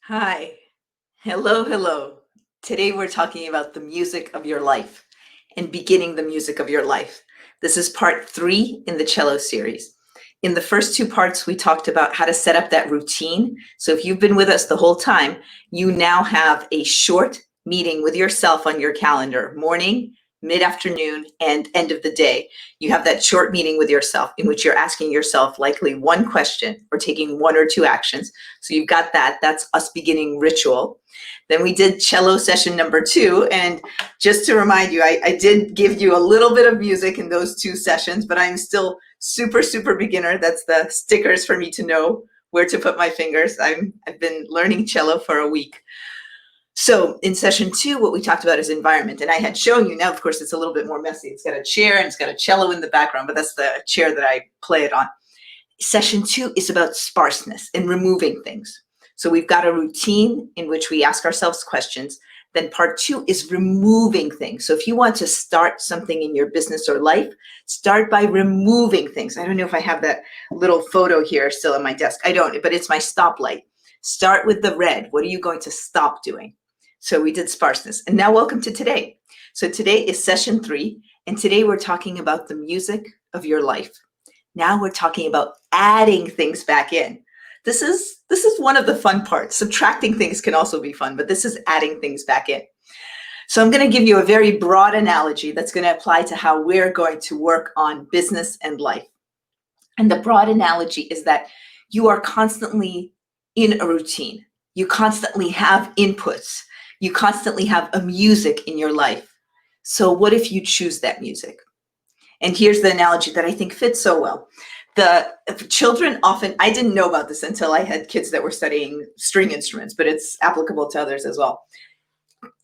Hi. Hello, hello. Today we're talking about the music of your life and beginning the music of your life. This is part 3 in the cello series. In the first 2 parts, we talked about how to set up that routine. So if you've been with us the whole time, you now have a short meeting with yourself on your calendar, morning, mid-afternoon, and end of the day. You have that short meeting with yourself in which you're asking yourself likely one question or taking 1 or 2 actions. So you've got that. That's us beginning ritual. Then we did cello session number 2. And just to remind you, I did give you a little bit of music in those 2 sessions, but I'm still super, super beginner. That's the stickers for me to know where to put my fingers. I've been learning cello for a week. So in session 2, what we talked about is environment. And I had shown you, now of course it's a little bit more messy. It's got a chair and it's got a cello in the background, but that's the chair that I play it on. Session 2 is about sparseness and removing things. So we've got a routine in which we ask ourselves questions. Then part 2 is removing things. So if you want to start something in your business or life, start by removing things. I don't know if I have that little photo here still on my desk. I don't, but it's my stoplight. Start with the red. What are you going to stop doing? So we did sparseness. And now welcome to today. So today is session 3, and today we're talking about the music of your life. Now we're talking about adding things back in. This is one of the fun parts. Subtracting things can also be fun, but this is adding things back in. So I'm going to give you a very broad analogy that's going to apply to how we're going to work on business and life. And the broad analogy is that you are constantly in a routine. You constantly have inputs. You constantly have a music in your life. So what if you choose that music? And here's the analogy that I think fits so well. The children often, I didn't know about this until I had kids that were studying string instruments, but it's applicable to others as well.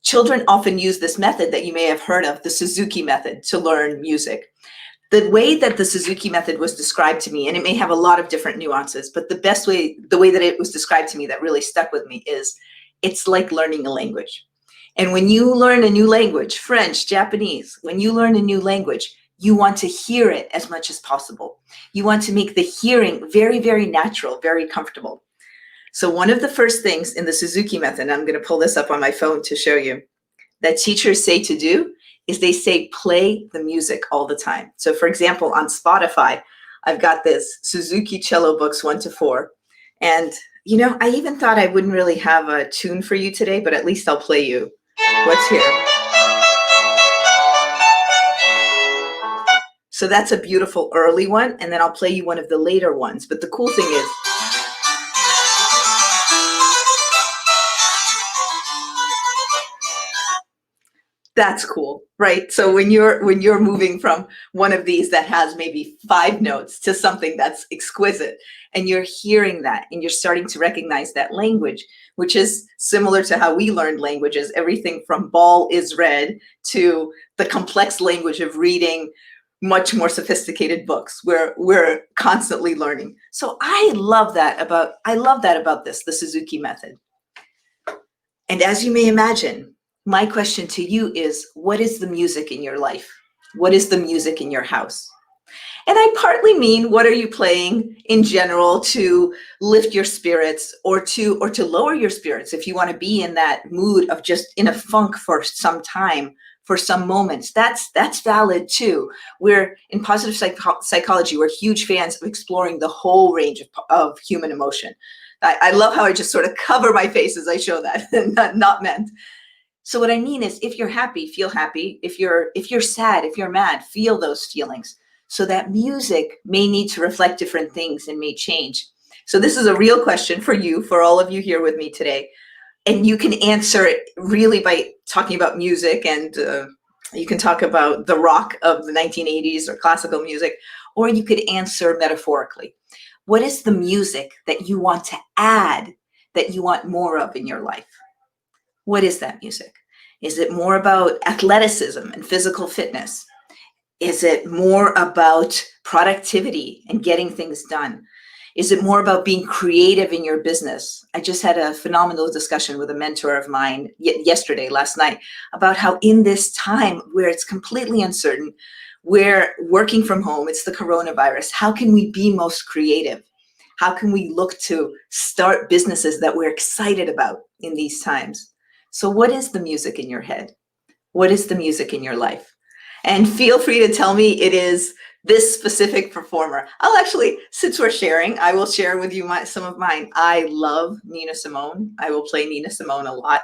Children often use this method that you may have heard of, the Suzuki method, to learn music. The way that the Suzuki method was described to me, and it may have a lot of different nuances, but the way that it was described to me that really stuck with me is it's like learning a language. And when you learn a new language, French, Japanese, when you learn a new language, you want to hear it as much as possible. You want to make the hearing very, very natural, very comfortable. So one of the first things in the Suzuki method, and I'm going to pull this up on my phone to show you, that teachers say to do is they say play the music all the time. So for example, on Spotify, I've got this Suzuki cello books 1 to 4. And you know, I even thought I wouldn't really have a tune for you today, but at least I'll play you what's here. So that's a beautiful early one, and then I'll play you one of the later ones. But the cool thing is, that's cool, right? So when you're moving from one of these that has maybe 5 notes to something that's exquisite, and you're hearing that, and you're starting to recognize that language, which is similar to how we learned languages, everything from ball is red to the complex language of reading much more sophisticated books where we're constantly learning. So I love that about this, the Suzuki method. And as you may imagine, my question to you is, what is the music in your life? What is the music in your house? And I partly mean, what are you playing in general to lift your spirits or to lower your spirits if you want to be in that mood of just in a funk for some time, for some moments. That's valid too. We're in positive psychology, we're huge fans of exploring the whole range of human emotion. I love how I just sort of cover my face as I show that, not meant. So what I mean is, if you're happy, feel happy. If you're sad, if you're mad, feel those feelings. So that music may need to reflect different things and may change. So this is a real question for you, for all of you here with me today. And you can answer it really by talking about music, and you can talk about the rock of the 1980s or classical music, or you could answer metaphorically. What is the music that you want to add, that you want more of in your life? What is that music? Is it more about athleticism and physical fitness? Is it more about productivity and getting things done? Is it more about being creative in your business? I just had a phenomenal discussion with a mentor of mine last night, about how in this time where it's completely uncertain, we're working from home, it's the coronavirus, how can we be most creative? How can we look to start businesses that we're excited about in these times? So what is the music in your head? What is the music in your life? And feel free to tell me it is this specific performer. I'll actually, since we're sharing, I will share with you some of mine. I love Nina Simone. I will play Nina Simone a lot.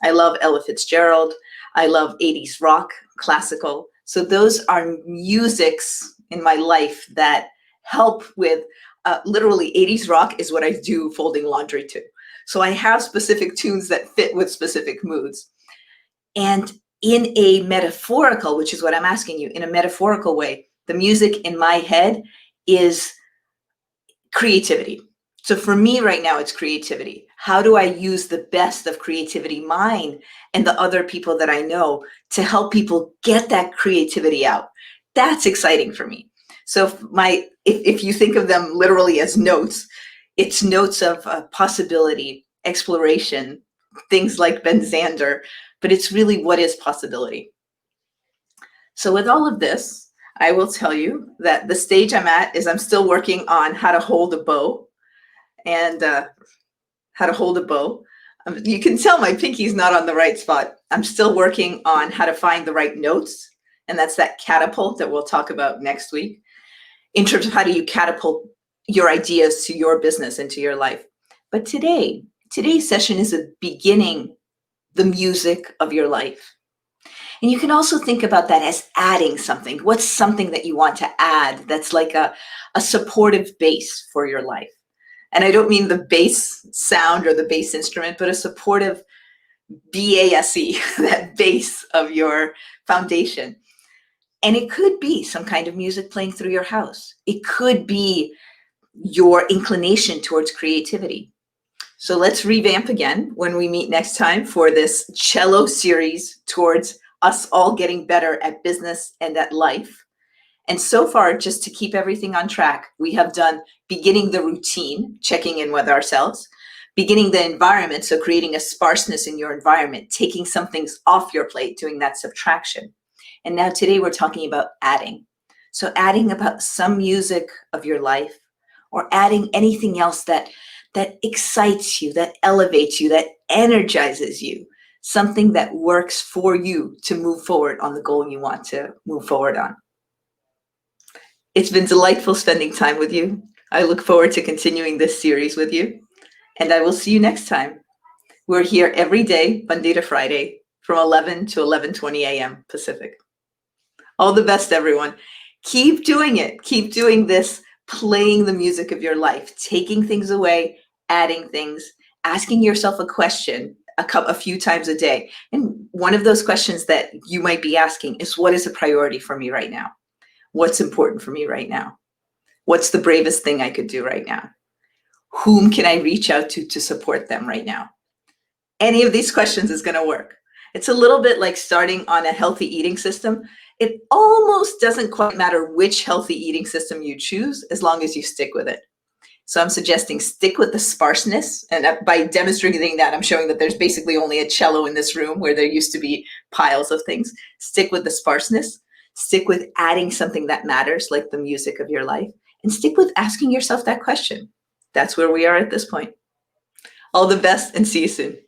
I love Ella Fitzgerald. I love 80s rock, classical. So those are musics in my life that help with, literally 80s rock is what I do folding laundry to. So I have specific tunes that fit with specific moods. And in a metaphorical, which is what I'm asking you, in a metaphorical way, the music in my head is creativity. So for me right now, it's creativity. How do I use the best of creativity, mine and the other people that I know, to help people get that creativity out? That's exciting for me. So if you think of them literally as notes, it's notes of possibility, exploration, things like Ben Zander, but it's really what is possibility. So with all of this, I will tell you that the stage I'm at is I'm still working on how to hold a bow and how to hold a bow. You can tell my pinky's not on the right spot. I'm still working on how to find the right notes, and that's that catapult that we'll talk about next week, in terms of how do you catapult your ideas to your business and to your life. But today's session is a beginning the music of your life. And you can also think about that as adding something. What's something that you want to add that's like a supportive bass for your life? And I don't mean the bass sound or the bass instrument, but a supportive B-A-S-E, that base of your foundation. And it could be some kind of music playing through your house. It could be your inclination towards creativity. So let's revamp again when we meet next time for this cello series towards us all getting better at business and at life. And so far, just to keep everything on track, we have done beginning the routine, checking in with ourselves, beginning the environment, so creating a sparseness in your environment, taking some things off your plate, doing that subtraction. And now today we're talking about adding. So adding about some music of your life, or adding anything else that excites you, that elevates you, that energizes you, something that works for you to move forward on the goal you want to move forward on. It's been delightful spending time with you. I look forward to continuing this series with you, and I will see you next time. We're here every day, Monday to Friday, from 11 to 11:20 a.m. Pacific. All the best, everyone. Keep doing it. Keep doing this, playing the music of your life, taking things away, adding things, asking yourself a question a few times a day. And one of those questions that you might be asking is, what is a priority for me right now? What's important for me right now? What's the bravest thing I could do right now? Whom can I reach out to support them right now? Any of these questions is going to work. It's a little bit like starting on a healthy eating system. It almost doesn't quite matter which healthy eating system you choose, as long as you stick with it. So I'm suggesting stick with the sparseness. And by demonstrating that, I'm showing that there's basically only a cello in this room where there used to be piles of things. Stick with the sparseness. Stick with adding something that matters, like the music of your life. And stick with asking yourself that question. That's where we are at this point. All the best, and see you soon.